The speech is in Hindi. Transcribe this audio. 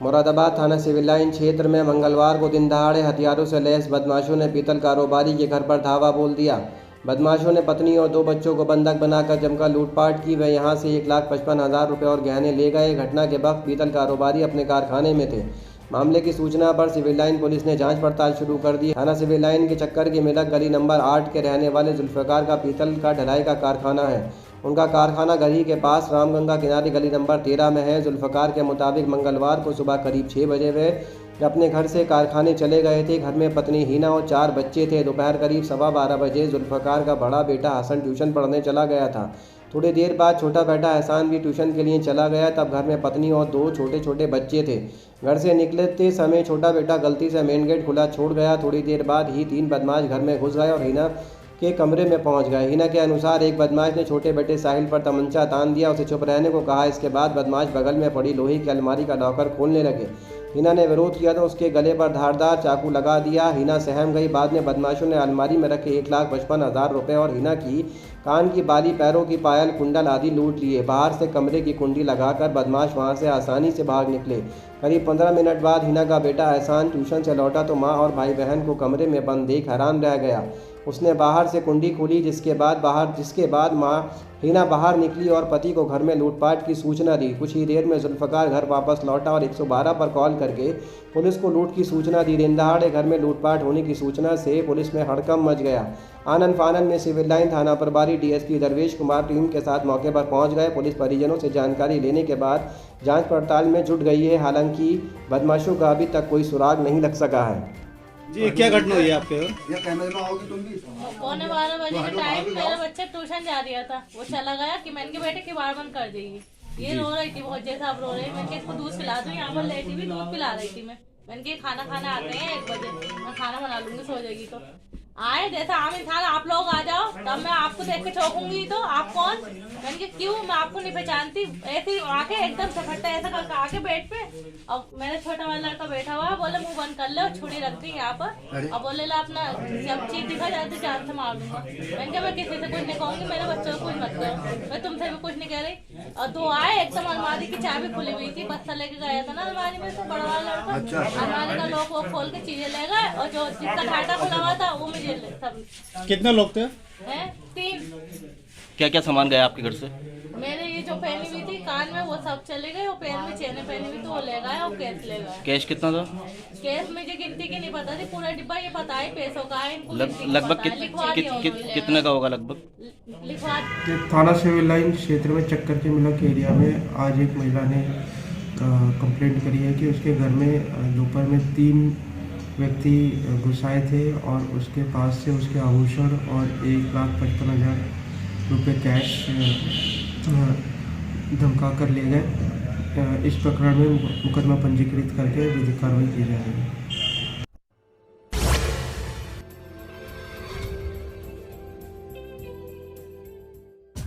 मुरादाबाद थाना सिविल लाइन क्षेत्र में मंगलवार को दिन दहाड़े हथियारों से लैस बदमाशों ने पीतल कारोबारी के घर पर धावा बोल दिया। बदमाशों ने पत्नी और 2 बच्चों को बंधक बनाकर जमकर लूटपाट की। वह यहां से 1,55,000 रुपये और गहने ले गए। घटना के वक्त पीतल कारोबारी अपने कारखाने में थे। मामले की सूचना पर सिविल लाइन पुलिस ने जांच पड़ताल शुरू कर दी। थाना सिविल लाइन के चक्कर के मिलक गली नंबर 8 के रहने वाले जुल्फ़िकार का पीतल का ढलाई का कारखाना है। उनका कारखाना गढ़ी के पास रामगंगा किनारे गली नंबर 13 में है। जुल्फ़िकार के मुताबिक मंगलवार को सुबह करीब 6 बजे वे अपने घर से कारखाने चले गए थे। घर में पत्नी हीना और 4 बच्चे थे। दोपहर करीब 12:15 बजे जुल्फ़िकार का बड़ा बेटा हसन ट्यूशन पढ़ने चला गया था। थोड़ी देर बाद छोटा बेटा एहसान भी ट्यूशन के लिए चला गया। तब घर में पत्नी और 2 छोटे छोटे बच्चे थे। घर से निकलते समय छोटा बेटा गलती से मेन गेट खुला छोड़ गया। थोड़ी देर बाद ही 3 बदमाश घर में घुस गए और हीना के कमरे में पहुंच गए। हीना के अनुसार एक बदमाश ने छोटे बेटे साहिल पर तमंचा तान दिया, उसे चुप रहने को कहा। इसके बाद बदमाश बगल में पड़ी लोहे की अलमारी का लॉकर खोलने लगे। हीना ने विरोध किया तो उसके गले पर धारदार चाकू लगा दिया। हीना सहम गई। बाद में बदमाशों ने अलमारी में रखे 1,55,000 रुपये और हीना की कान की बाली, पैरों की पायल, कुंडल आदि लूट लिए। बाहर से कमरे की कुंडी लगाकर बदमाश वहां से आसानी से भाग निकले। करीब 15 मिनट बाद हीना का बेटा एहसान ट्यूशन से लौटा तो माँ और भाई बहन को कमरे में बंद देख हैरान रह गया। उसने बाहर से कुंडी खोली, जिसके बाद माँ हीना बाहर निकली और पति को घर में लूटपाट की सूचना दी। कुछ ही देर में जुल्फ़िकार घर वापस लौटा और 112 पर कॉल करके पुलिस को लूट की सूचना दी। दिन दहाड़े घर में लूटपाट होने की सूचना से पुलिस में हड़कंप मच गया। आनन फानन में सिविल लाइन थाना प्रभारी डीएसपी दरवेश कुमार टीम के साथ मौके पर पहुंच गए। पुलिस परिजनों से जानकारी लेने के बाद जांच पड़ताल में जुट गई है। हालांकि बदमाशों का अभी तक कोई सुराग नहीं लग सका है। जी, क्या घटना हुई है आपके? ये कैमरे में आओगी तुम भी? 11:15 बजे के टाइम मेरा बच्चा ट्यूशन जा रहा था। वो चला गया कि मैंने के बेटे की बार बंद कर देगी। ये रो रही थी बहुत, जैसा आप रो रहे हैं। मैंने इसको दूध पिला दूं, यहाँ पर लेटी भी दूध पिला रही थी। मैंने के खाना खाने आते हैं 1 बजे, मैं खाना बना लूंगी, सो जाएगी। तो आए जैसा आम इंसान, आप लोग आ जाओ तब मैं आपको देख के चौंकूंगी। तो आप कौन? मैंने कहा क्यों, मैं आपको नहीं पहचानती। ऐसे आके एकदम सफटता ऐसा करके आके बेड पे, और मेरा छोटा वाला लड़का बैठा हुआ है। बोले मुंह बंद कर लो, छुरी रख दी यहाँ पर, और बोले ला अपना सब चीज दिखा जाए तो जान से मार दूंगा। मैंने कहा मैं किसी से कुछ नहीं कहूंगी, मेरे बच्चों को कुछ मत करो, मैं तुमसे भी कुछ नहीं कह रही। और 2 आए, एकदम अलमारी की चाबी खुली हुई थी, बस्ता लेके गया था ना अलमारी में से बड़ा वाला लड़का। अलमारी का लॉक वो खोल के चीजें ले गए, और जो जिसका घाटा खुला हुआ था वो मुझे कितने लोग थे? 3। क्या क्या सामान गया आपके घर से? मेरे ये जो पहनी हुई थी कान में, वो सब चले गए। वो पैर में चेने पहनी हुई थी, वो ले गए। और कैश ले गए। कैश कितना था? कैश मुझे गिनती की नहीं पता थी, पूरा डिब्बा ये पता है पैसों का है। इनको लगभग कितने का होगा लगभग? लिखवा। थाना सिविल लाइन क्षेत्र में चक्कर के मिलक एरिया में आज एक महिला ने कंप्लेंट करी है कि उसके घर में दोपहर में 3 व्यक्ति घुस आए थे और उसके पास से उसके आभूषण और 1,55,000 रुपये कैश धमका कर ले गए। इस प्रकरण में मुकदमा पंजीकृत करके विधिक कार्रवाई की जा रही है।